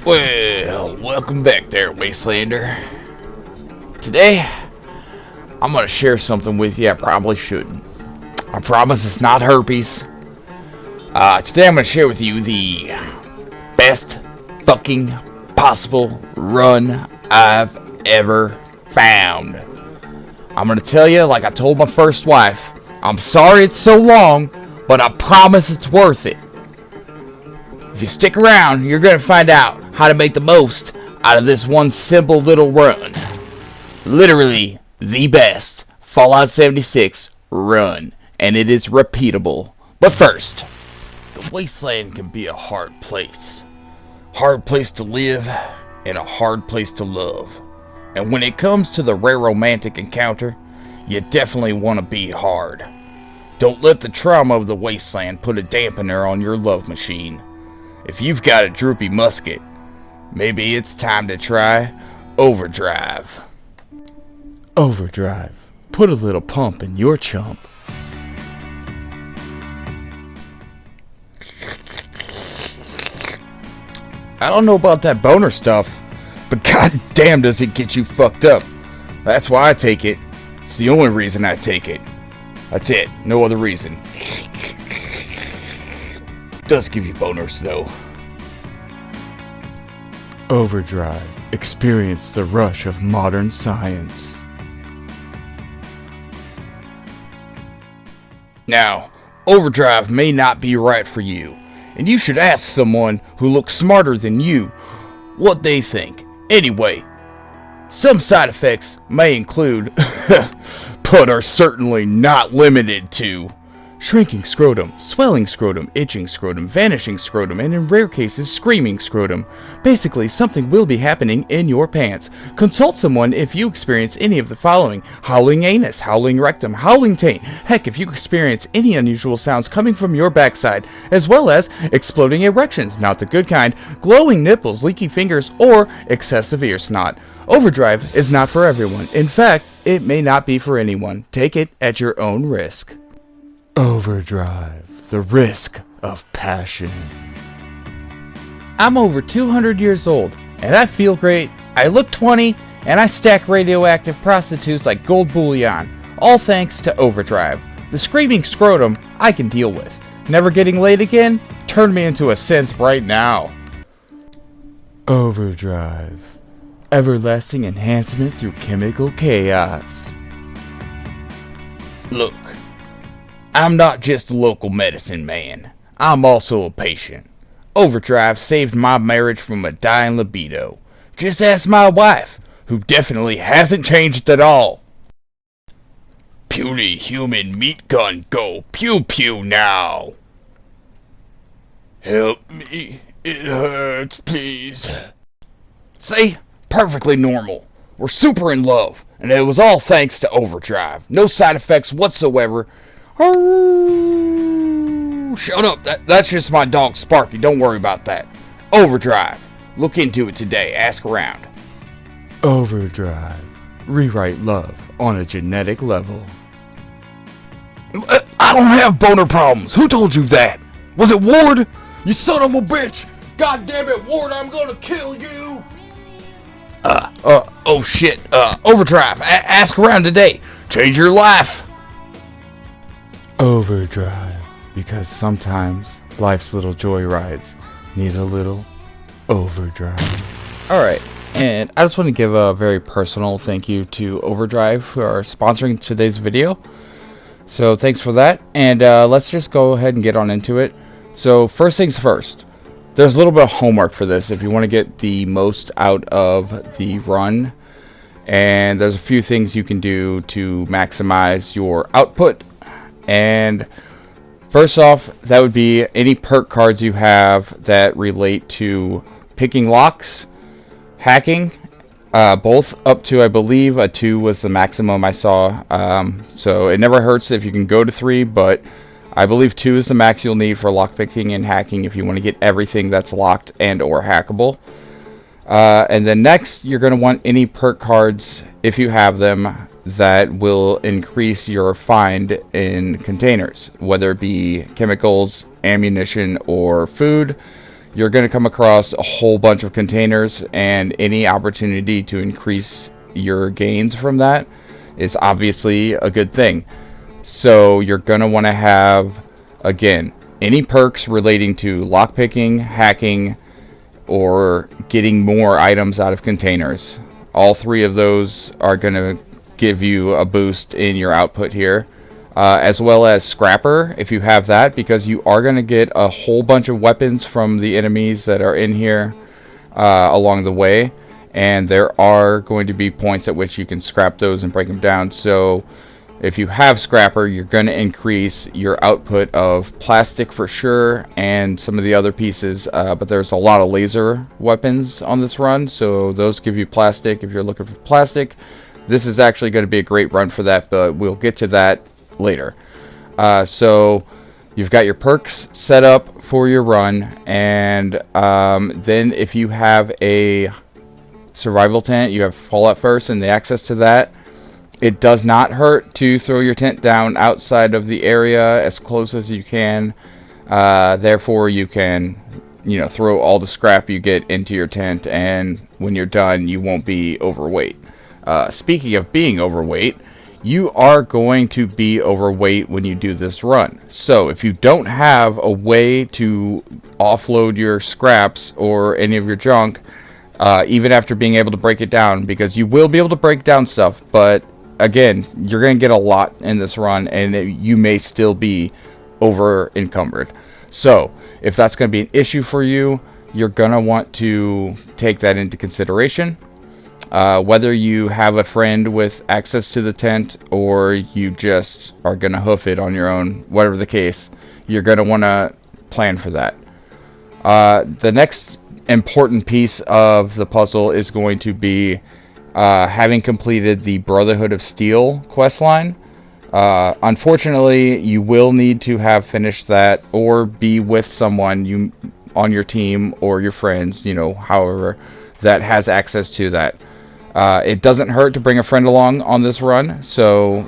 Well, welcome back there, Wastelander. Today, I'm gonna share something with you I probably shouldn't. I promise it's not herpes. Today I'm gonna share with you the best fucking possible run I've ever found. I'm gonna tell you, like I told my first wife, I'm sorry it's so long, but I promise it's worth it. If you stick around, you're gonna find out how to make the most out of this one simple little run. Literally the best Fallout 76 run, and it is repeatable. But first, the wasteland can be a hard place. Hard place to live, and a hard place to love. And when it comes to the rare romantic encounter, you definitely want to be hard. Don't let the trauma of the wasteland put a dampener on your love machine. If you've got a droopy musket, maybe it's time to try overdrive. Overdrive. Put a little pump in your chump. I don't know about that boner stuff, but goddamn does it get you fucked up. That's why I take it. It's the only reason I take it. That's it. No other reason. Does give you boners though. Overdrive. Experience the rush of modern science. Now, overdrive may not be right for you, and you should ask someone who looks smarter than you what they think. Anyway, some side effects may include, but are certainly not limited to, shrinking scrotum, swelling scrotum, itching scrotum, vanishing scrotum, and in rare cases, screaming scrotum. Basically, something will be happening in your pants. Consult someone if you experience any of the following: howling anus, howling rectum, howling taint. Heck, if you experience any unusual sounds coming from your backside, as well as exploding erections, not the good kind, glowing nipples, leaky fingers, or excessive ear snot. Overdrive is not for everyone. In fact, it may not be for anyone. Take it at your own risk. Overdrive, the risk of passion. I'm over 200 years old, and I feel great, I look 20, and I stack radioactive prostitutes like gold bullion, all thanks to overdrive. The screaming scrotum, I can deal with. Never getting laid again? Turn me into a synth right now. Overdrive, everlasting enhancement through chemical chaos. Look, I'm not just a local medicine man. I'm also a patient. Overdrive saved my marriage from a dying libido. Just ask my wife, who definitely hasn't changed at all. Puny human meat gun go pew pew now. Help me. It hurts, please. See? Perfectly normal. We're super in love, and it was all thanks to overdrive. No side effects whatsoever. Oh, shut up. That's just my dog Sparky. Don't worry about that. Overdrive. Look into it today. Ask around. Overdrive. Rewrite love on a genetic level. I don't have boner problems. Who told you that? Was it Ward? You son of a bitch. God damn it, Ward. I'm gonna kill you. Oh shit. Overdrive. Ask around today. Change your life. Overdrive, because sometimes life's little joyrides need a little overdrive. Alright, and I just want to give a very personal thank you to Overdrive who are sponsoring today's video. So thanks for that, and let's just go ahead and get on into it. So first things first, there's a little bit of homework for this if you want to get the most out of the run. And there's a few things you can do to maximize your output. And first off, that would be any perk cards you have that relate to picking locks, hacking, both up to, I believe, a 2 was the maximum I saw. So it never hurts if you can go to 3, but I believe 2 is the max you'll need for lockpicking and hacking if you want to get everything that's locked and or hackable. And then next, you're going to want any perk cards, if you have them, that will increase your find in containers, whether it be chemicals, ammunition, or food. you're going to come across a whole bunch of containers, and any opportunity to increase your gains from that is obviously a good thing. So you're going to want to have, again, any perks relating to lockpicking, hacking, or getting more items out of containers. All three of those are going to give you a boost in your output here. As well as Scrapper, if you have that, because you are going to get a whole bunch of weapons from the enemies that are in here along the way. And there are going to be points at which you can scrap those and break them down. So if you have Scrapper, you're going to increase your output of plastic for sure, and some of the other pieces. But there's a lot of laser weapons on this run, so those give you plastic if you're looking for plastic. This is actually going to be a great run for that, but we'll get to that later. So you've got your perks set up for your run, and then if you have a survival tent, you have Fallout First and the access to that. It does not hurt to throw your tent down outside of the area as close as you can. Therefore, you can, throw all the scrap you get into your tent, and when you're done, you won't be overweight. Speaking of being overweight, you are going to be overweight when you do this run. So if you don't have a way to offload your scraps or any of your junk, even after being able to break it down, because you will be able to break down stuff, but again, you're going to get a lot in this run, and you may still be over encumbered. So if that's going to be an issue for you, you're going to want to take that into consideration. Whether you have a friend with access to the tent or you just are going to hoof it on your own, whatever the case, you're going to want to plan for that. The next important piece of the puzzle is going to be having completed the Brotherhood of Steel questline. Unfortunately, you will need to have finished that or be with someone on your team or your friends, however, that has access to that. It doesn't hurt to bring a friend along on this run, so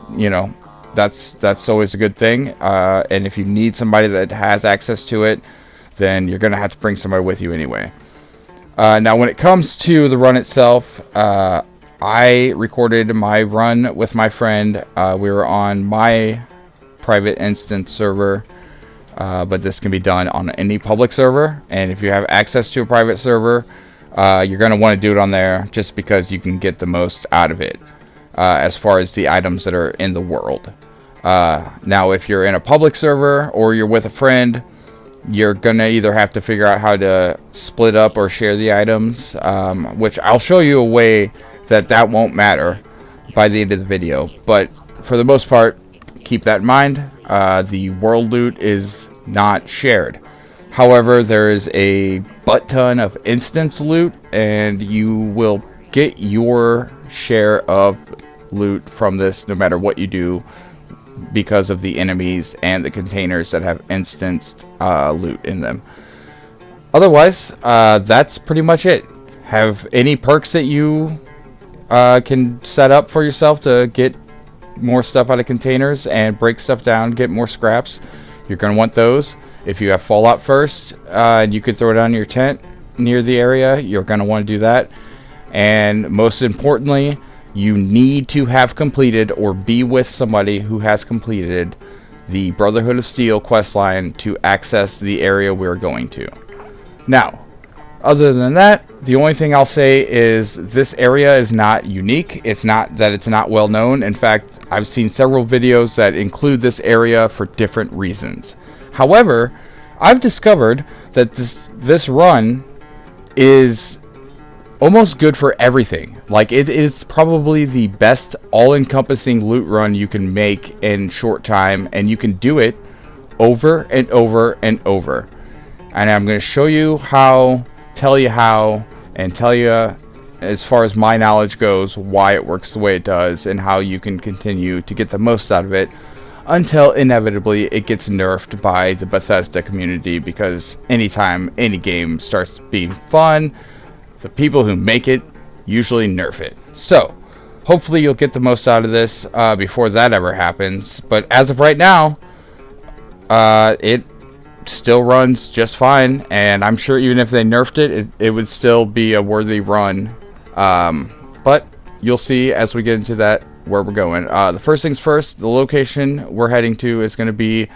that's always a good thing. And if you need somebody that has access to it, then you're going to have to bring somebody with you anyway. Now, when it comes to the run itself, I recorded my run with my friend. We were on my private instance server, but this can be done on any public server. And if you have access to a private server, you're going to want to do it on there just because you can get the most out of it as far as the items that are in the world. Now, if you're in a public server or you're with a friend, you're going to either have to figure out how to split up or share the items, which I'll show you a way that won't matter by the end of the video. But for the most part, keep that in mind. The world loot is not shared. However, there is a butt ton of instance loot, and you will get your share of loot from this no matter what you do, because of the enemies and the containers that have instanced loot in them. Otherwise, that's pretty much it. Have any perks that you can set up for yourself to get more stuff out of containers and break stuff down, get more scraps. You're going to want those. If you have Fallout First, and you could throw it on your tent near the area, you're going to want to do that. And most importantly, you need to have completed or be with somebody who has completed the Brotherhood of Steel questline to access the area we're going to. Now, other than that, the only thing I'll say is this area is not unique. It's not that it's not well known. In fact, I've seen several videos that include this area for different reasons. However, I've discovered that this run is almost good for everything. Like, it is probably the best all-encompassing loot run you can make in short time, and you can do it over and over and over. And I'm going to show you how, tell you how, and tell you, as far as my knowledge goes, why it works the way it does, and how you can continue to get the most out of it until inevitably it gets nerfed by the Bethesda community, because anytime any game starts being fun, the people who make it usually nerf it. So, hopefully you'll get the most out of this before that ever happens. But as of right now, it still runs just fine, and I'm sure even if they nerfed it would still be a worthy run. But you'll see as we get into that where we're going. The first things first, the location we're heading to is going to be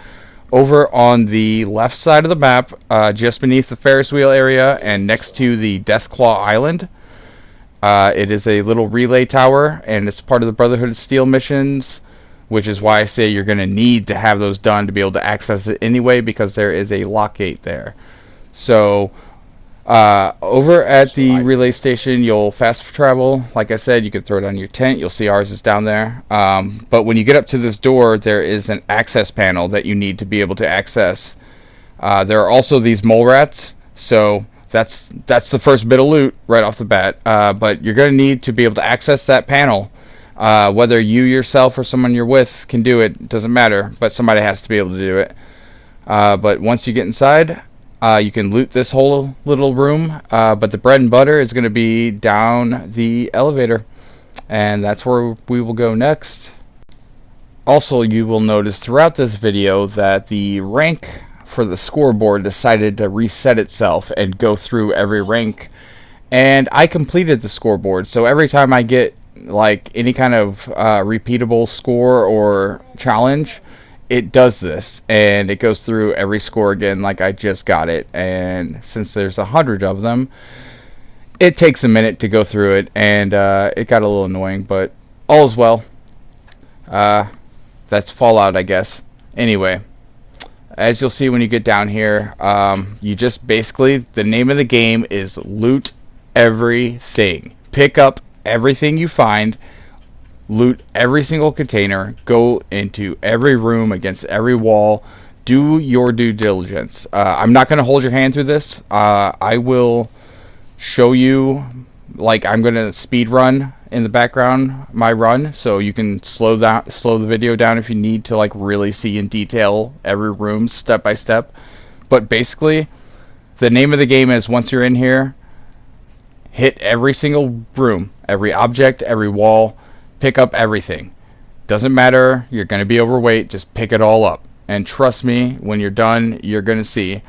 over on the left side of the map, just beneath the Ferris wheel area and next to the Deathclaw Island. It is a little relay tower, and it's part of the Brotherhood of Steel missions, which is why I say you're going to need to have those done to be able to access it anyway, because there is a lock gate there. So over at the relay station, you'll fast travel. Like I said, you can throw it on your tent. You'll see ours is down there. But when you get up to this door, there is an access panel that you need to be able to access. There are also these mole rats, so that's the first bit of loot right off the bat. But you're going to need to be able to access that panel. Whether you yourself or someone you're with can do it, doesn't matter, but somebody has to be able to do it. But once you get inside, you can loot this whole little room, but the bread and butter is going to be down the elevator, and that's where we will go next. Also, you will notice throughout this video that the rank for the scoreboard decided to reset itself and go through every rank, and I completed the scoreboard, so every time I get like any kind of repeatable score or challenge, it does this, and it goes through every score again like I just got it. And since there's 100 of them, it takes a minute to go through it, and it got a little annoying, but all is well. That's Fallout, I guess. Anyway, as you'll see when you get down here, you just basically, the name of the game is loot everything. Pick up everything you find, loot every single container, go into every room, against every wall, do your due diligence. I'm not going to hold your hand through this. I will show you, like, I'm going to speed run in the background my run, so you can slow the video down if you need to, like, really see in detail every room step by step. But basically, the name of the game is, once you're in here, hit every single room, every object, every wall, pick up everything. Doesn't matter, you're going to be overweight, just pick it all up. And trust me, when you're done, you're going to see,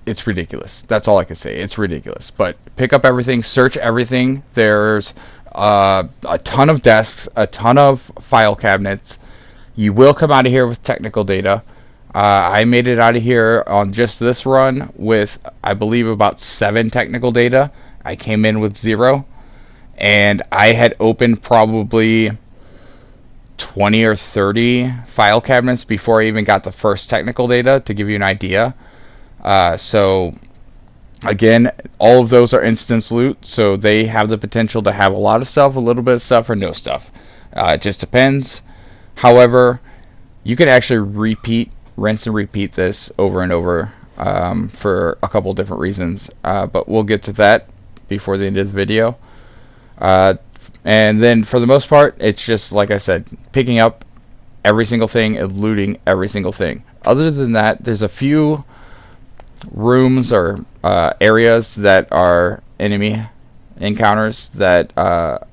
it's ridiculous. That's all I can say. It's ridiculous. But pick up everything, search everything. There's a ton of desks, a ton of file cabinets. You will come out of here with technical data. I made it out of here on just this run with, I believe, about 7 technical data. I came in with 0, and I had opened probably 20 or 30 file cabinets before I even got the first technical data, to give you an idea. So again, all of those are instance loot, so they have the potential to have a lot of stuff, a little bit of stuff, or no stuff. It just depends. However, you can actually rinse and repeat this over and over for a couple different reasons, but we'll get to that before the end of the video. And then for the most part, it's just, like I said, picking up every single thing and looting every single thing. Other than that, there's a few rooms or areas that are enemy encounters that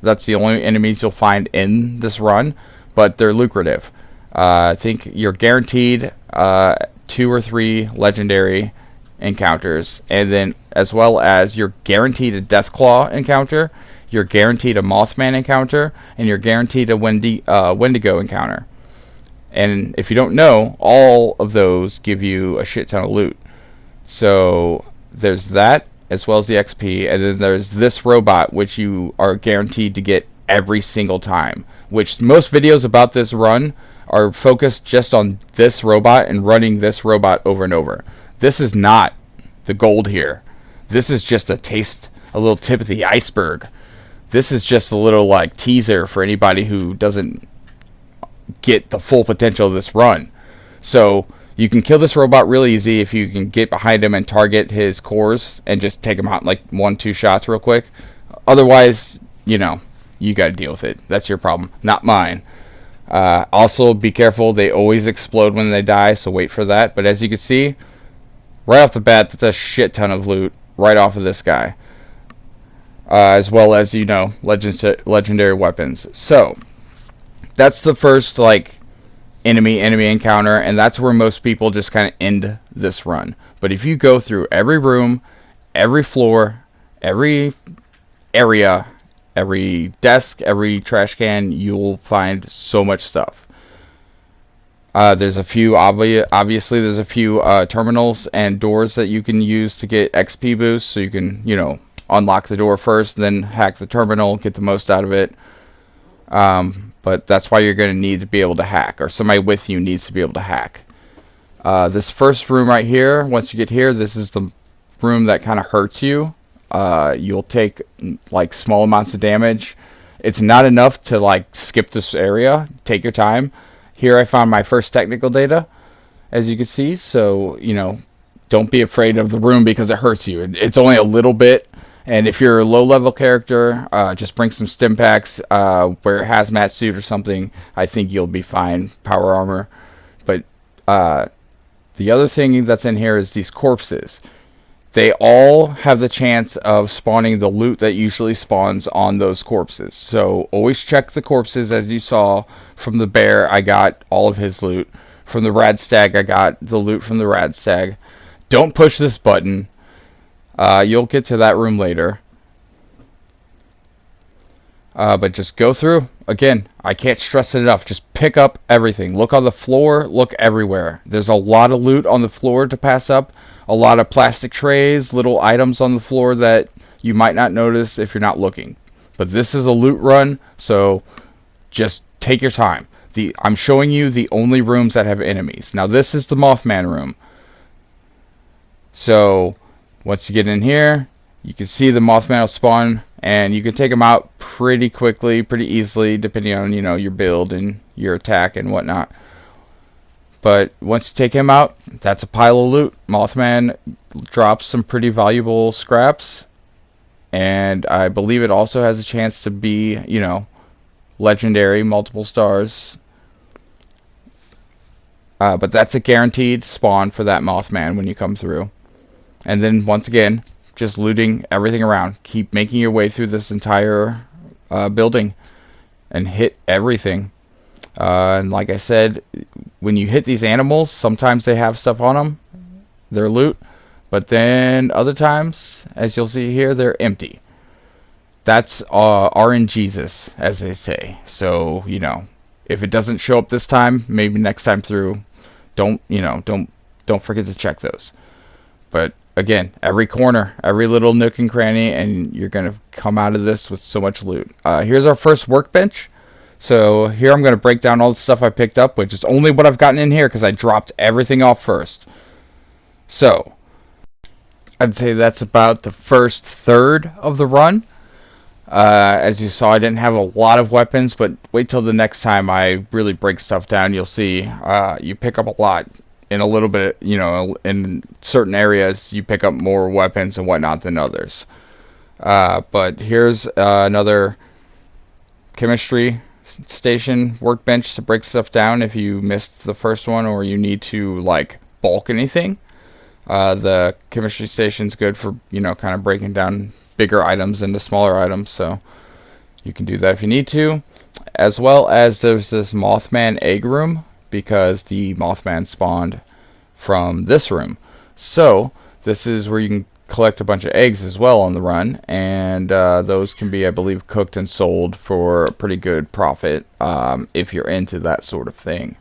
that's the only enemies you'll find in this run, but they're lucrative. I think you're guaranteed 2 or 3 legendary encounters, and then as well as you're guaranteed a Deathclaw encounter, you're guaranteed a Mothman encounter, and you're guaranteed a Wendigo encounter. And if you don't know, all of those give you a shit ton of loot. So there's that, as well as the XP, and then there's this robot, which you are guaranteed to get every single time, which most videos about this run are focused just on this robot and running this robot over and over. This is not the gold here. This is just a taste, a little tip of the iceberg. This is just a little, like, teaser for anybody who doesn't get the full potential of this run. So you can kill this robot real easy if you can get behind him and target his cores and just take him out in like 1-2 shots real quick. Otherwise, you know, you got to deal with it. That's your problem, not mine. Also, be careful. They always explode when they die, so wait for that. But as you can see, right off the bat, that's a shit ton of loot right off of this guy. As well as, you know, legendary weapons. So that's the first, like, enemy encounter, and that's where most people just kind of end this run. But if you go through every room, every floor, every area, every desk, every trash can, you'll find so much stuff. There's a few, obviously there's a few terminals and doors that you can use to get XP boosts, so you can, unlock the door first, then hack the terminal, get the most out of it. But that's why you're going to need to be able to hack, or somebody with you needs to be able to hack. This first room right here, once you get here, this is the room that kind of hurts you. You'll take like small amounts of damage. It's not enough to like skip this area. Take your time. Here I found my first technical data, as you can see, so, don't be afraid of the room because it hurts you. It's only a little bit, and if you're a low-level character, just bring some stim packs, wear a hazmat suit or something. I think you'll be fine. Power armor. But the other thing that's in here is these corpses. They all have the chance of spawning the loot that usually spawns on those corpses. So always check the corpses. As you saw from the bear, I got all of his loot. From the rad stag, I got the loot from the rad stag. Don't push this button. You'll get to that room later. But just go through. Again, I can't stress it enough. Just pick up everything. Look on the floor. Look everywhere. There's a lot of loot on the floor to pass up. A lot of plastic trays, little items on the floor that you might not notice if you're not looking. But this is a loot run, so just take your time. I'm showing you the only rooms that have enemies. Now this is the Mothman Room. So once you get in here, you can see the Mothman will spawn, and you can take them out pretty quickly, pretty easily, depending on your build and your attack and whatnot. But once you take him out, that's a pile of loot. Mothman drops some pretty valuable scraps, and I believe it also has a chance to be, legendary, multiple stars. But that's a guaranteed spawn for that Mothman when you come through. And then once again, just looting everything around. Keep making your way through this entire building and hit everything. And like I said, when you hit these animals, sometimes they have stuff on them, their loot, but then other times, as you'll see here, they're empty. That's RNGesus, as they say. So, if it doesn't show up this time, maybe next time through, don't forget to check those. But again, every corner, every little nook and cranny, and you're gonna come out of this with so much loot. Here's our first workbench. So here I'm going to break down all the stuff I picked up, which is only what I've gotten in here because I dropped everything off first. So I'd say that's about the first third of the run. As you saw, I didn't have a lot of weapons, but wait till the next time I really break stuff down. You'll see you pick up a lot in a little bit, in certain areas you pick up more weapons and whatnot than others. But here's another chemistry station workbench to break stuff down if you missed the first one or you need to like bulk anything. The chemistry station's good for kind of breaking down bigger items into smaller items, so you can do that if you need to. As well as there's this Mothman Egg Room, because the Mothman spawned from this room. So this is where you can collect a bunch of eggs as well on the run, and those can be, I believe, cooked and sold for a pretty good profit if you're into that sort of thing.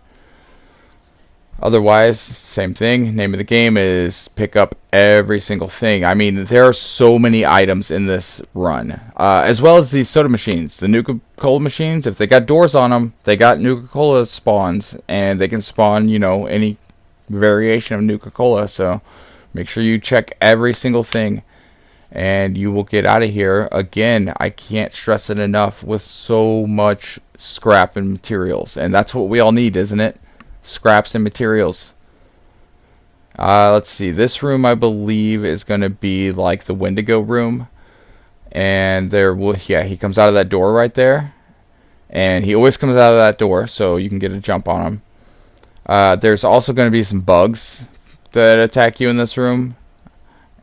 Otherwise, same thing. Name of the game is pick up every single thing. I mean, there are so many items in this run, as well as these soda machines. The Nuka-Cola machines, if they got doors on them, they got Nuka-Cola spawns, and they can spawn, any variation of Nuka-Cola, so make sure you check every single thing, and you will get out of here. Again, I can't stress it enough, with so much scrap and materials. And that's what we all need, isn't it? Scraps and materials. Let's see. This room, I believe, is going to be like the Wendigo room. And he comes out of that door right there. And he always comes out of that door, so you can get a jump on him. There's also going to be some bugs that attack you in this room,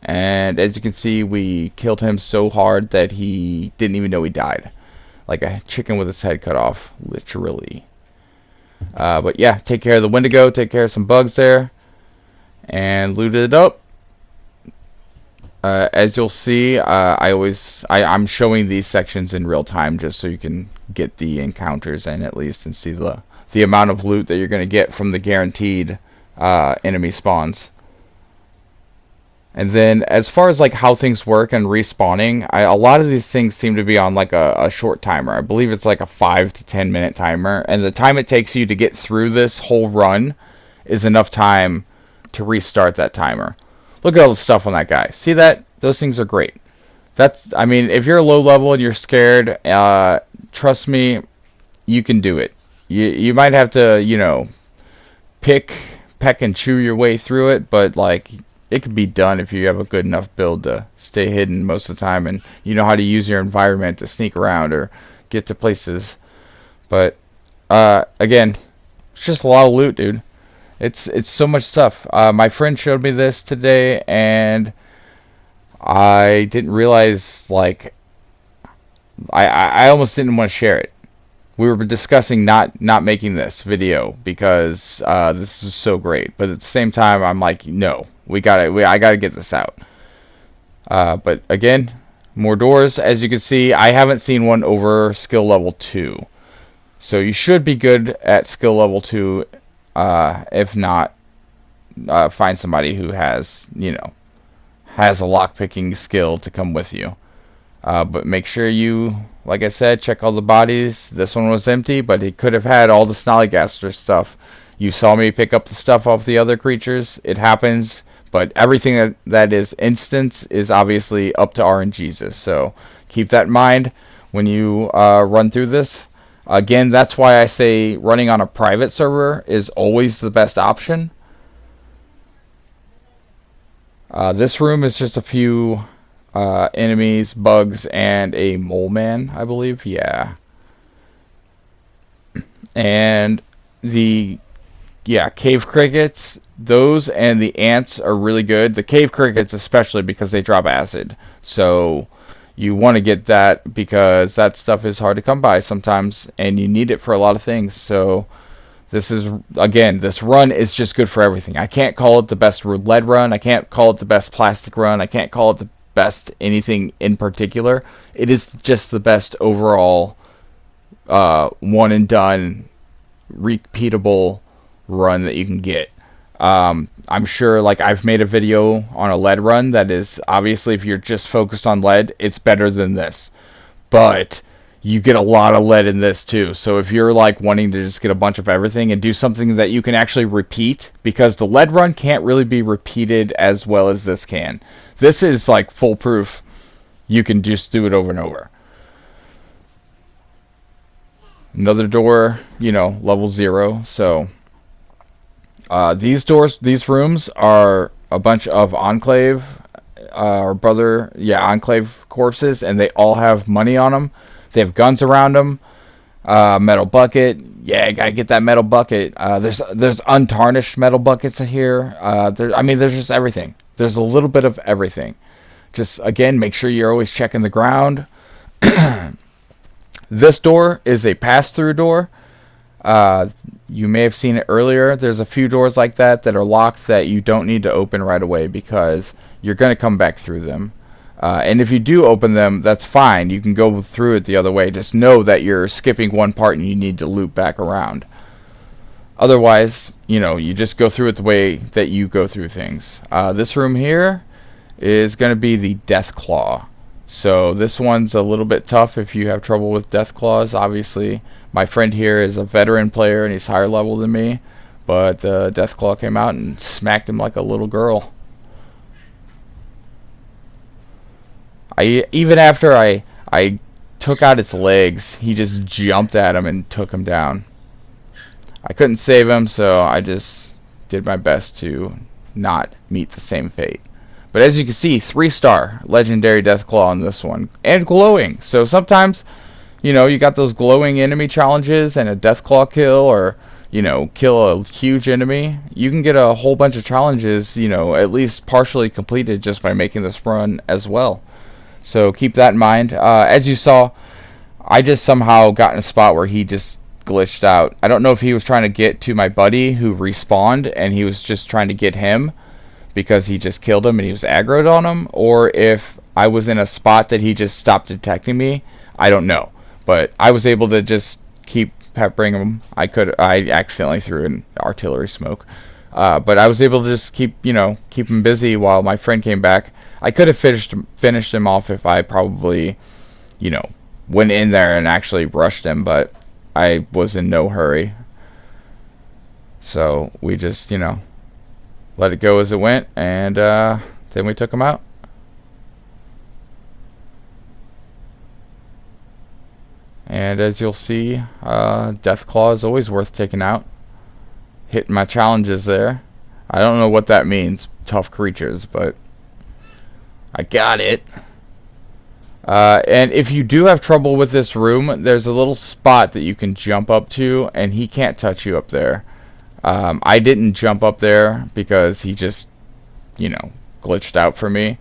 and as you can see, we killed him so hard that he didn't even know he died, like a chicken with its head cut off, literally. But yeah, take care of the Wendigo, take care of some bugs there, and loot it up. As you'll see, I'm showing these sections in real time just so you can get the encounters in at least and see the amount of loot that you're going to get from the guaranteed enemy spawns. And then as far as like how things work and respawning, a lot of these things seem to be on like a short timer. I believe it's like a 5 to 10 minute timer, and the time it takes you to get through this whole run is enough time to restart that timer. Look at all the stuff on that guy. See that? Those things are great. I mean, if you're low level and you're scared, trust me, you can do it. You might have to, you know, peck and chew your way through it, but like it could be done if you have a good enough build to stay hidden most of the time and you know how to use your environment to sneak around or get to places. But again, it's just a lot of loot, dude. It's so much stuff. My friend showed me this today, and I didn't realize, like, I almost didn't want to share it. We were discussing not making this video because this is so great, but at the same time, I'm like, no, I gotta get this out. But again, more doors. As you can see, I haven't seen one over skill level 2, so you should be good at skill level 2. If not, find somebody who has, you know, has a lockpicking skill to come with you. But make sure you, like I said, check all the bodies. This one was empty, but he could have had all the snollygaster stuff. You saw me pick up the stuff off the other creatures. It happens, but everything that is instance is obviously up to RNGesus. So keep that in mind when you run through this. Again, that's why I say running on a private server is always the best option. This room is just a few enemies, bugs, and a mole man, I believe. Yeah. And the cave crickets, those and the ants are really good. The cave crickets especially because they drop acid. So you want to get that because that stuff is hard to come by sometimes, and you need it for a lot of things. So this is, again, this run is just good for everything. I can't call it the best lead run. I can't call it the best plastic run. I can't call it the best anything in particular. It is just the best overall one and done, repeatable run that you can get. I'm sure, like, I've made a video on a lead run that is, obviously, if you're just focused on lead, it's better than this. But you get a lot of lead in this, too. So if you're, like, wanting to just get a bunch of everything and do something that you can actually repeat, because the lead run can't really be repeated as well as this can. This is, like, foolproof. You can just do it over and over. Another door, you know, level 0, so these rooms are a bunch of Enclave, Enclave corpses, and they all have money on them. They have guns around them. Metal bucket, yeah, gotta get that metal bucket. There's untarnished metal buckets in here. There's just everything. There's a little bit of everything. Just, again, make sure you're always checking the ground. This door is a pass-through door. You may have seen it earlier. There's a few doors like that are locked that you don't need to open right away because you're going to come back through them. And if you do open them, that's fine. You can go through it the other way. Just know that you're skipping one part and you need to loop back around. Otherwise, you know, you just go through it the way that you go through things. This room here is going to be the Death Claw. So this one's a little bit tough if you have trouble with Death Claws, obviously. My friend here is a veteran player and he's higher level than me, but the Death Claw came out and smacked him like a little girl. Even after I took out its legs, he just jumped at him and took him down. I couldn't save him, so I just did my best to not meet the same fate. But as you can see, 3-star legendary Death Claw on this one, and glowing. So sometimes, you know, you got those glowing enemy challenges and a Death Claw kill, or, you know, kill a huge enemy. You can get a whole bunch of challenges, you know, at least partially completed just by making this run as well. So keep that in mind. As you saw, I just somehow got in a spot where he just glitched out. I don't know if he was trying to get to my buddy who respawned, and he was just trying to get him because he just killed him and he was aggroed on him, or if I was in a spot that he just stopped detecting me. I don't know. But I was able to just keep peppering him. I accidentally threw an artillery smoke. But I was able to just keep him busy while my friend came back. I could have finished him off if I probably, went in there and actually rushed him, but I was in no hurry. So we just, let it go as it went, and then we took him out. And as you'll see, Deathclaw is always worth taking out. Hitting my challenges there. I don't know what that means, tough creatures, but I got it. And if you do have trouble with this room, there's a little spot that you can jump up to, and he can't touch you up there. I didn't jump up there because he just, glitched out for me.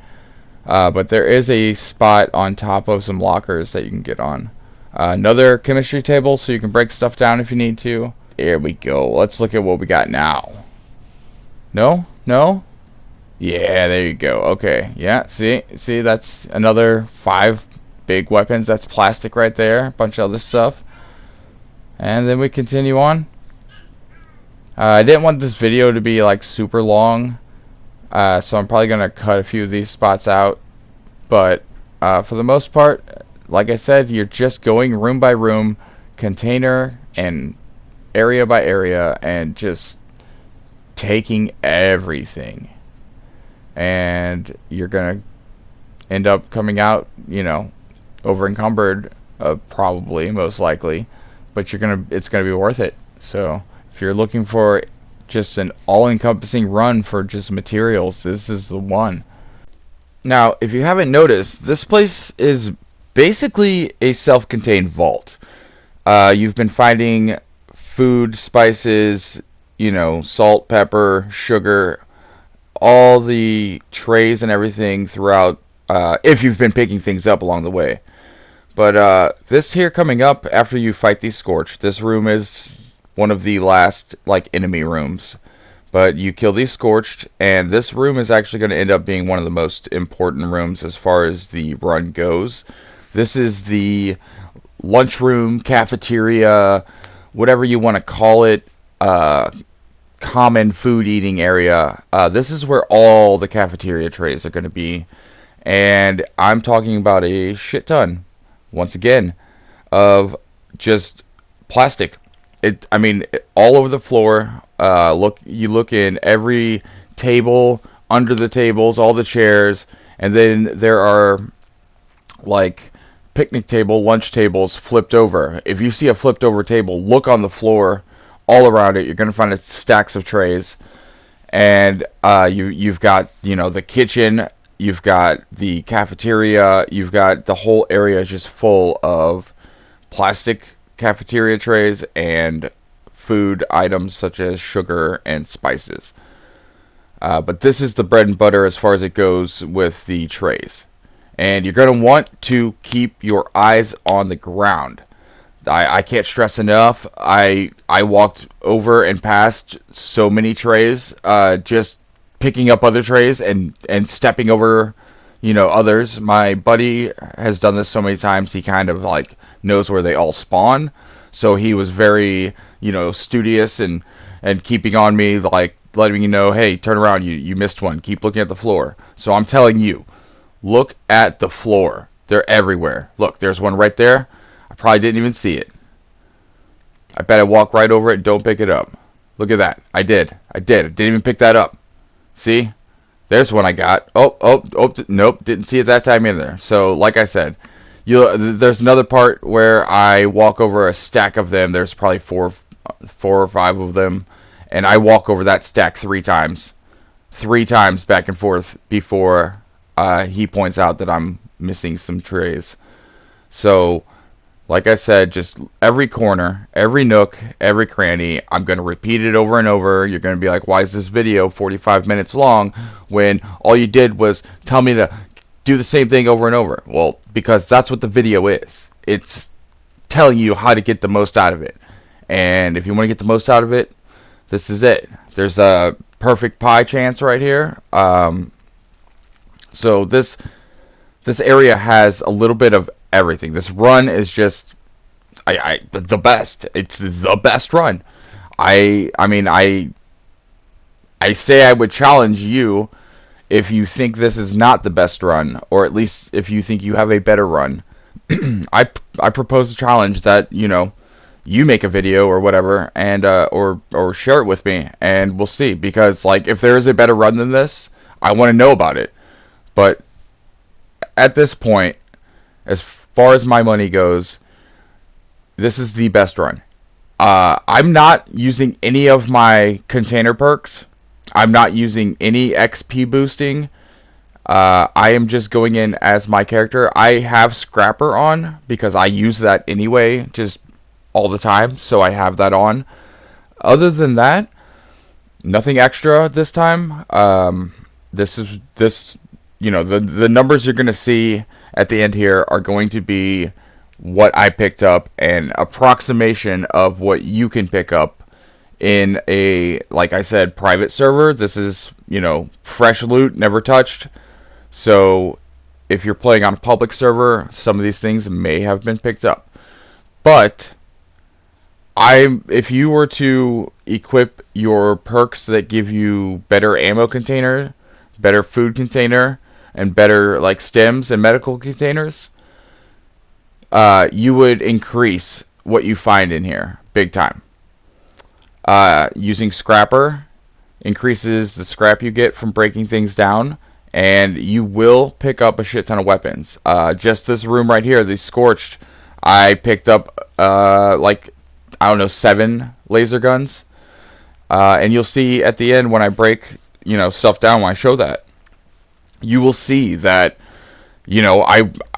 But there is a spot on top of some lockers that you can get on. Another chemistry table so you can break stuff down if you need to. Here we go. Let's look at what we got now. No? No? Yeah, there you go. Okay. Yeah, see, that's another 5 big weapons. That's plastic right there. A bunch of other stuff. And then we continue on. I didn't want this video to be like super long, so I'm probably going to cut a few of these spots out. But for the most part, like I said, you're just going room by room, container and area by area, and just taking everything. And you're going to end up coming out, over encumbered, probably, most likely. But it's going to be worth it. So if you're looking for just an all-encompassing run for just materials, this is the one. Now, if you haven't noticed, this place is basically a self-contained vault. You've been finding food, spices, salt, pepper, sugar, all the trays and everything throughout, if you've been picking things up along the way. But this here coming up after you fight these Scorch, this room is one of the last enemy rooms. But you kill these Scorched, and this room is actually going to end up being one of the most important rooms as far as the run goes. This is the Lunchroom Cafeteria, whatever you want to call it, common food eating area. This is where all the cafeteria trays are going to be, and I'm talking about a shit ton, once again, of just plastic. All over the floor. You look in every table, under the tables, all the chairs, and then there are picnic table, lunch tables flipped over. If you see a flipped over table, look on the floor. All around it, you're going to find stacks of trays. And you've got, the kitchen, you've got the cafeteria, you've got the whole area just full of plastic cafeteria trays and food items such as sugar and spices. But this is the bread and butter as far as it goes with the trays. And you're going to want to keep your eyes on the ground. I can't stress enough. I walked over and past so many trays, just picking up other trays and stepping over, others. My buddy has done this so many times, he kind of knows where they all spawn. So he was very, studious and keeping on me, letting me know, hey, turn around, you missed one. Keep looking at the floor. So I'm telling you, look at the floor. They're everywhere. Look, there's one right there. I probably didn't even see it. I bet I walked right over it and don't pick it up. Look at that. I did. I didn't even pick that up. See? There's one I got. Oh, nope. Didn't see it that time either. So, like I said, there's another part where I walk over a stack of them. There's probably four or five of them. And I walk over that stack 3 times. 3 times back and forth before he points out that I'm missing some trays. So, like I said, just every corner, every nook, every cranny, I'm going to repeat it over and over. You're going to be like, why is this video 45 minutes long when all you did was tell me to do the same thing over and over? Well, because that's what the video is. It's telling you how to get the most out of it. And if you want to get the most out of it, this is it. There's a perfect pie chance right here. So this area has a little bit of everything. This run is just the best. It's the best run. I mean I say I would challenge you, if you think this is not the best run, or at least if you think you have a better run. I propose a challenge that, you know, you make a video or whatever, and or share it with me, and we'll see. Because, like, if there is a better run than this, I want to know about it. But at this point, as far as my money goes, this is the best run. I'm not using any of my container perks. I'm not using any XP boosting. I am just going in as my character. I have Scrapper on because I use that anyway, just all the time, so I have that on. Other than that, nothing extra this time. You know, the numbers you're going to see at the end here are going to be what I picked up, an approximation of what you can pick up in a, like I said, private server. This is, you know, fresh loot, never touched. So if you're playing on a public server, some of these things may have been picked up. But if you were to equip your perks that give you better ammo container, better food container, and better like stems and medical containers, you would increase what you find in here big time. Using Scrapper increases the scrap you get from breaking things down, and you will pick up a shit ton of weapons. Just this room right here, the Scorched, I picked up like, I don't know, 7 laser guns. And you'll see at the end when I break, you know, stuff down, when I show that, you will see that, you know,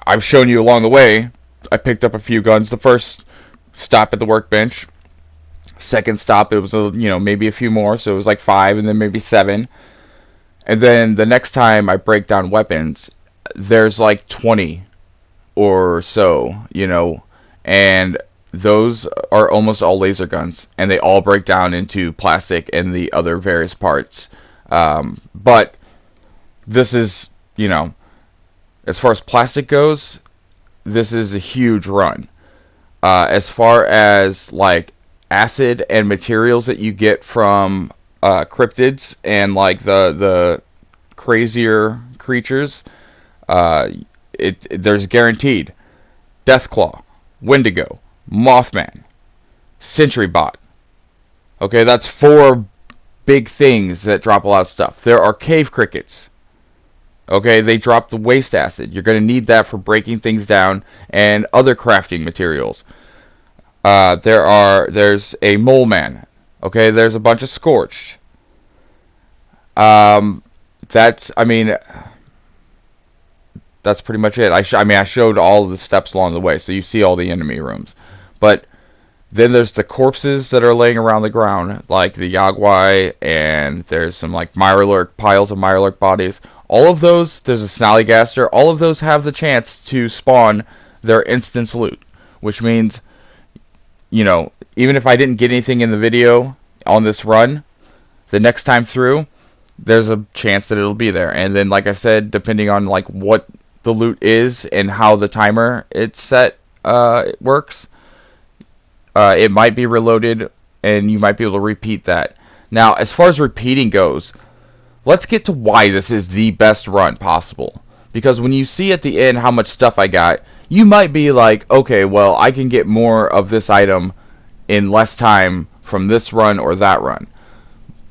I've shown you along the way. I picked up a few guns. The first stop at the workbench. Second stop, it was, you know, maybe a few more, so it was like 5, and then maybe 7. And then the next time I break down weapons, there's like 20 or so, you know, and those are almost all laser guns, and they all break down into plastic and the other various parts. But this is, you know, as far as plastic goes, this is a huge run. As far as like acid and materials that you get from cryptids and like the crazier creatures, there's guaranteed Deathclaw, Wendigo, Mothman, Sentrybot. Okay, that's 4 big things that drop a lot of stuff. There are cave crickets. Okay, they drop the waste acid. You're going to need that for breaking things down and other crafting materials. There's a mole man. Okay, there's a bunch of Scorched. That's pretty much it. I showed all of the steps along the way, so you see all the enemy rooms. But then there's the corpses that are laying around the ground, like the Yagwai, and there's some like Mirelurk, piles of Mirelurk bodies. All of those, there's a Snallygaster, all of those have the chance to spawn their instance loot, which means, you know, even if I didn't get anything in the video on this run, the next time through, there's a chance that it'll be there. And then, like I said, depending on like what the loot is and how the timer it's set it works, it might be reloaded, and you might be able to repeat that. Now, as far as repeating goes, let's get to why this is the best run possible. Because when you see at the end how much stuff I got, you might be like, okay, well, I can get more of this item in less time from this run or that run.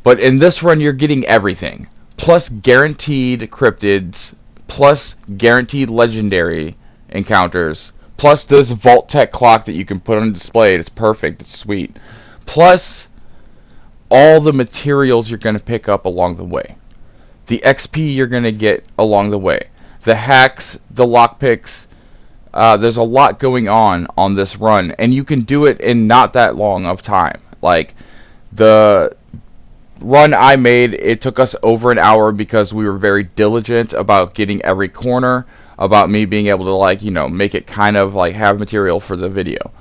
But in this run, you're getting everything. Plus guaranteed cryptids, plus guaranteed legendary encounters, plus this Vault Tech clock that you can put on display. It's perfect. It's sweet. Plus all the materials you're going to pick up along the way. The XP you're going to get along the way. The hacks, the lockpicks. There's a lot going on this run, and you can do it in not that long of time. Like, the run I made, it took us over an hour because we were very diligent about getting every corner, about me being able to, like, you know, make it kind of like have material for the video.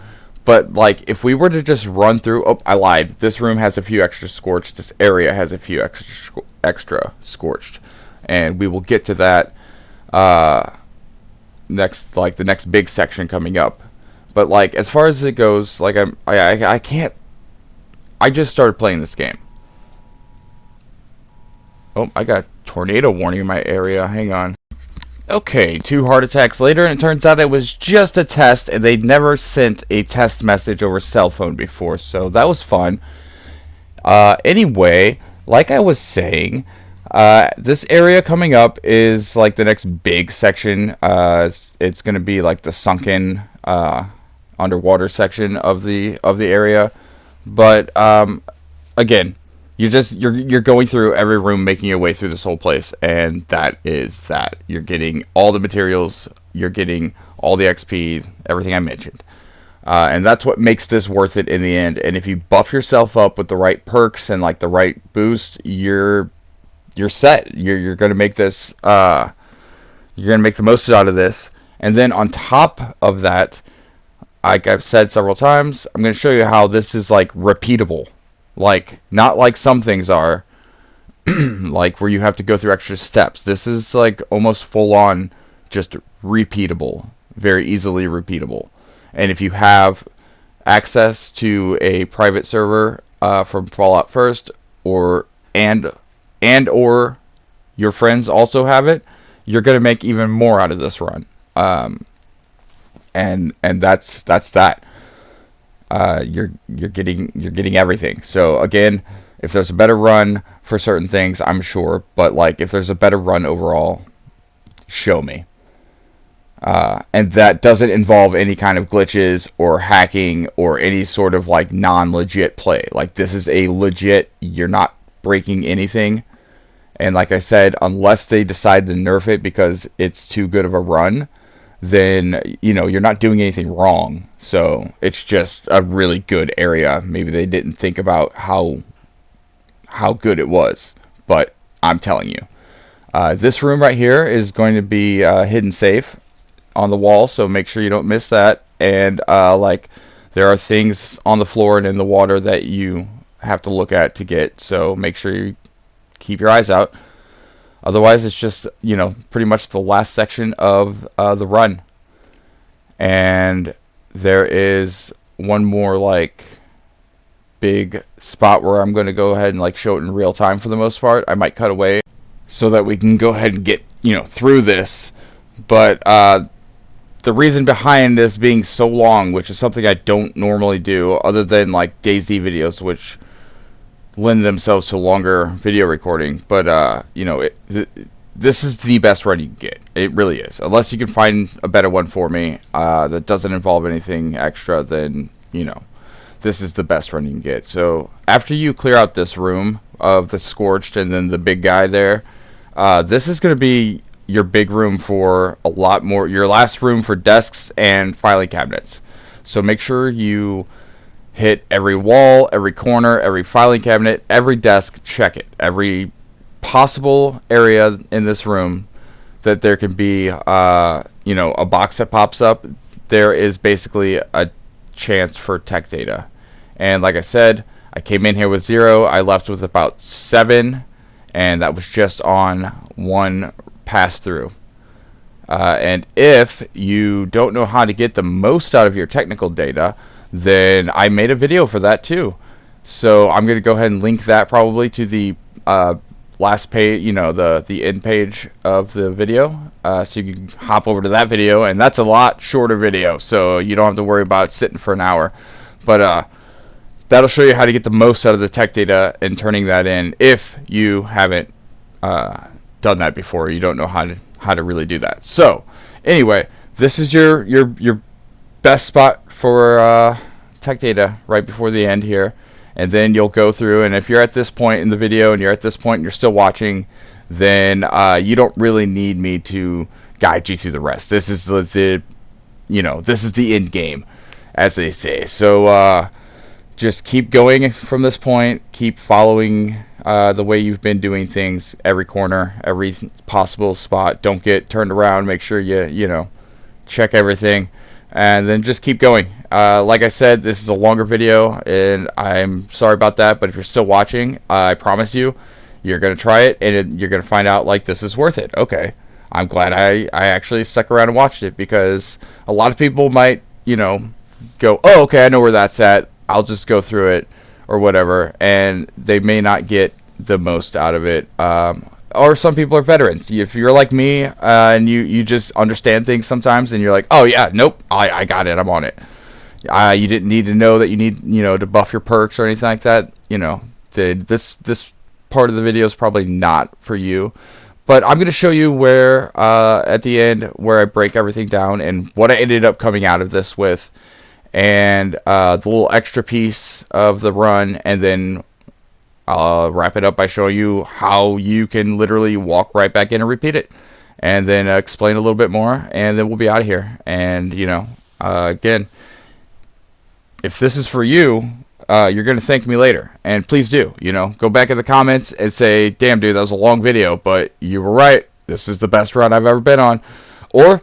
But like, if we were to just run through, oh, I lied. This room has a few extra scorched. This area has a few extra scorched, and we will get to that next, like the next big section coming up. But like, as far as it goes, like I can't. I just started playing this game. Oh, I got tornado warning in my area. Hang on. Okay, 2 heart attacks later, and it turns out it was just a test, and they'd never sent a test message over cell phone before, so that was fun. Anyway, like I was saying, this area coming up is like the next big section. It's going to be like the sunken underwater section of the area, but again, you're going through every room, making your way through this whole place, and that is that. You're getting all the materials, you're getting all the XP, everything I mentioned. And that's what makes this worth it in the end. And if you buff yourself up with the right perks and like the right boost, you're set. You're gonna make this you're gonna make the most out of this. And then on top of that, like I've said several times, I'm gonna show you how this is like repeatable. Like, not like some things are, like where you have to go through extra steps. This is like almost full on just repeatable, very easily repeatable. And if you have access to a private server from Fallout First, or or your friends also have it, you're gonna make even more out of this run. And that's that. You're getting everything. So again, if there's a better run for certain things, I'm sure, but like if there's a better run overall, show me. And that doesn't involve any kind of glitches or hacking or any sort of like non-legit play. Like, this is a legit, you're not breaking anything. And like I said, unless they decide to nerf it because it's too good of a run, then, you know, you're not doing anything wrong. So it's just a really good area. Maybe they didn't think about how good it was, but I'm telling you, this room right here is going to be hidden safe on the wall, so make sure you don't miss that. And like, there are things on the floor and in the water that you have to look at to get, so make sure you keep your eyes out. Otherwise, it's just, you know, pretty much the last section of the run. And there is one more, like, big spot where I'm going to go ahead and, like, show it in real time for the most part. I might cut away so that we can go ahead and get, you know, through this. But the reason behind this being so long, which is something I don't normally do, other than, like, DayZ videos, which lend themselves to longer video recording, but you know, this is the best run you can get. It really is. Unless you can find a better one for me that doesn't involve anything extra, then, you know, this is the best run you can get. So after you clear out this room of the scorched and then the big guy there, this is going to be your big room for a lot more, your last room for desks and filing cabinets. So make sure you hit every wall, every corner, every filing cabinet, every desk, check it. Every possible area in this room that there can be, you know, a box that pops up, there is basically a chance for tech data. And like I said, I came in here with 0, I left with about 7, and that was just on one pass through. And if you don't know how to get the most out of your technical data, then I made a video for that too. So I'm going to go ahead and link that probably to the last page, you know, the end page of the video. So you can hop over to that video, and that's a lot shorter video, so you don't have to worry about sitting for an hour. But that'll show you how to get the most out of the tech data and turning that in if you haven't done that before. You don't know how to really do that. So anyway, this is your best spot for tech data right before the end here, and then you'll go through, and if you're at this point in the video and you're at this point and you're still watching, then you don't really need me to guide you through the rest. This is the you know, this is the end game, as they say. So just keep going from this point, keep following the way you've been doing things, every corner, every possible spot. Don't get turned around, make sure you know, check everything, and then just keep going. Like I said, this is a longer video, and I'm sorry about that, but if you're still watching, I promise you, you're going to try it, and you're going to find out, like, this is worth it. Okay, I'm glad I actually stuck around and watched it, because a lot of people might, you know, go, oh, okay, I know where that's at, I'll just go through it, or whatever, and they may not get the most out of it. Or some people are veterans. If you're like me, and you just understand things sometimes, and you're like, oh yeah, nope, I got it, I'm on it. You didn't need to know that you need, you know, to buff your perks or anything like that. You know, this part of the video is probably not for you. But I'm going to show you where, at the end, where I break everything down and what I ended up coming out of this with. And the little extra piece of the run, and then I'll wrap it up by showing you how you can literally walk right back in and repeat it. And then explain a little bit more, and then we'll be out of here. And, you know, again, if this is for you, you're going to thank me later. And please do, you know, go back in the comments and say, damn, dude, that was a long video, but you were right. This is the best run I've ever been on. Or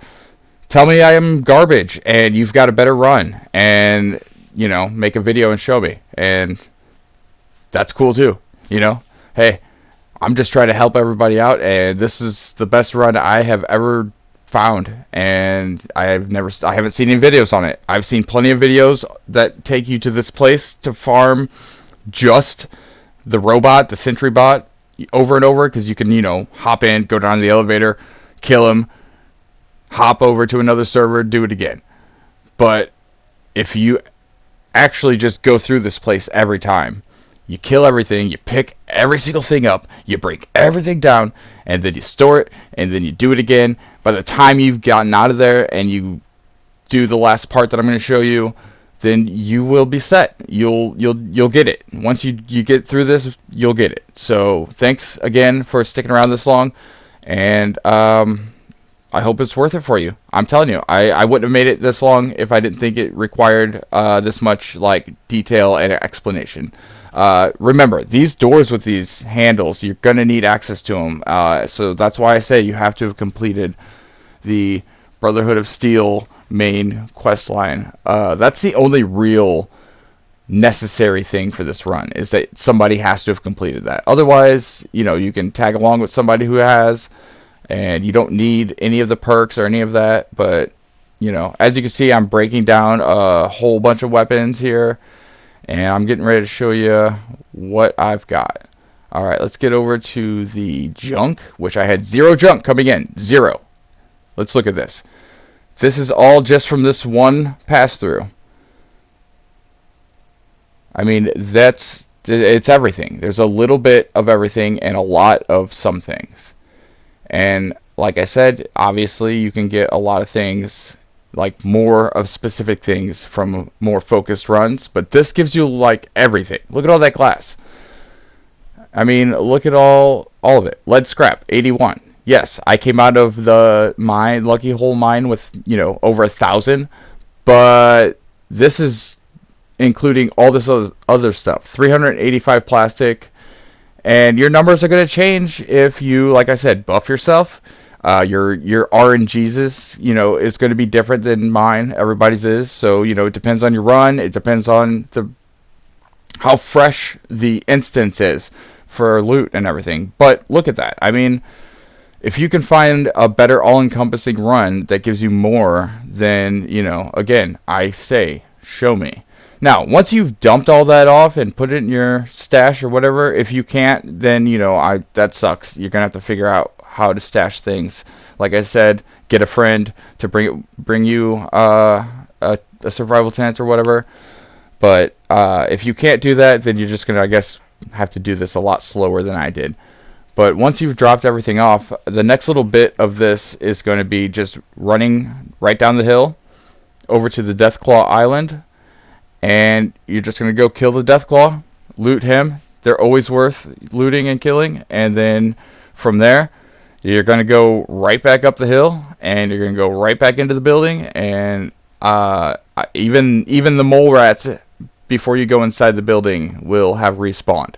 tell me I am garbage and you've got a better run, and, you know, make a video and show me. And that's cool too, you know. Hey, I'm just trying to help everybody out, and this is the best run I have ever found, and I haven't seen any videos on it. I've seen plenty of videos that take you to this place to farm just the robot, the sentry bot, over and over, because you can, you know, hop in, go down to the elevator, kill him, hop over to another server, do it again. But if you actually just go through this place every time, you kill everything, you pick every single thing up, you break everything down, and then you store it, and then you do it again. By the time you've gotten out of there and you do the last part that I'm going to show you, then you will be set. You'll get it. Once you get through this, you'll get it. So thanks again for sticking around this long, and I hope it's worth it for you. I'm telling you, I wouldn't have made it this long if I didn't think it required this much, like, detail and explanation. Remember, these doors with these handles, you're going to need access to them. So that's why I say you have to have completed the Brotherhood of Steel main quest line. That's the only real necessary thing for this run, is that somebody has to have completed that. Otherwise, you know, you can tag along with somebody who has, and you don't need any of the perks or any of that. But, you know, as you can see, I'm breaking down a whole bunch of weapons here, and I'm getting ready to show you what I've got. Alright, let's get over to the junk, which I had 0 junk coming in. 0. Let's look at this. This is all just from this one pass-through. I mean, it's everything. There's a little bit of everything and a lot of some things. And like I said, obviously you can get a lot of things, like more of specific things from more focused runs, but this gives you like everything. Look at all that glass. I mean, look at all of it. Lead scrap, 81. Yes, I came out of the mine, Lucky Hole mine, with, you know, over 1,000, but this is including all this other stuff. 385 plastic, and your numbers are going to change if you, like I said, buff yourself. Your RNG's, you know, is going to be different than mine. Everybody's is. So, you know, it depends on your run. It depends on how fresh the instance is for loot and everything. But look at that. I mean, if you can find a better all-encompassing run that gives you more, then, you know, again, I say, show me. Now, once you've dumped all that off and put it in your stash or whatever, if you can't, then, you know, that sucks. You're going to have to figure out how to stash things. Like I said, get a friend to bring you a survival tent or whatever. But if you can't do that, then you're just going to, I guess, have to do this a lot slower than I did. But once you've dropped everything off, the next little bit of this is going to be just running right down the hill over to the Deathclaw Island. And you're just going to go kill the Deathclaw, loot him. They're always worth looting and killing. And then from there, you're going to go right back up the hill, and you're going to go right back into the building. And even the mole rats, before you go inside the building, will have respawned.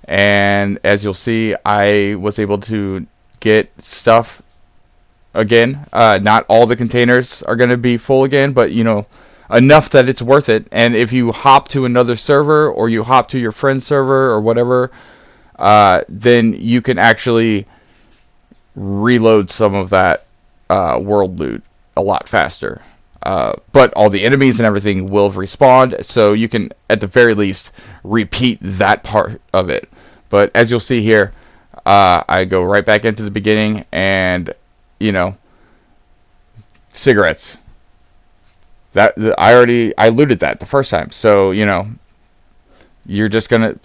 And as you'll see, I was able to get stuff again. Not all the containers are going to be full again, but, you know, enough that it's worth it. And if you hop to another server, or you hop to your friend's server or whatever, then you can actually reload some of that world loot a lot faster. But all the enemies and everything will respawn, so you can, at the very least, repeat that part of it. But as you'll see here, I go right back into the beginning, and, you know, cigarettes. I looted that the first time, so, you know, you're just gonna,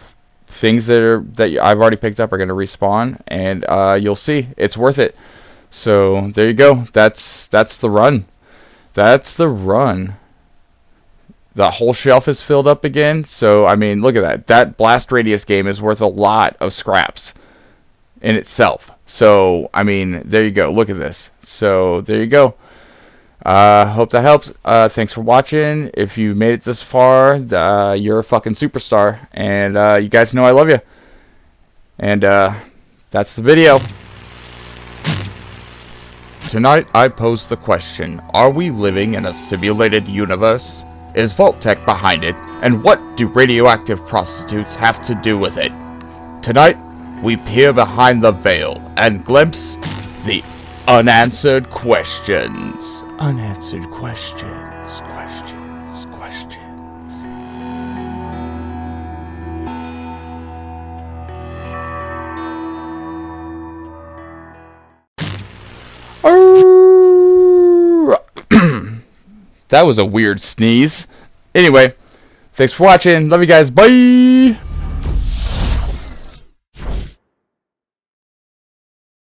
things that I've already picked up are gonna respawn, and you'll see it's worth it. So there you go. That's the run. That's the run. The whole shelf is filled up again. So, I mean, look at that. That blast radius game is worth a lot of scraps in itself. So, I mean, there you go. Look at this. So, there you go. Hope that helps. Thanks for watching. If you made it this far, you're a fucking superstar. And you guys know I love you. And that's the video. Tonight I pose the question, are we living in a simulated universe? Is Vault-Tec behind it? And what do radioactive prostitutes have to do with it? Tonight, we peer behind the veil and glimpse the unanswered questions. Unanswered questions, questions, questions. That was a weird sneeze. Anyway, thanks for watching. Love you guys. Bye!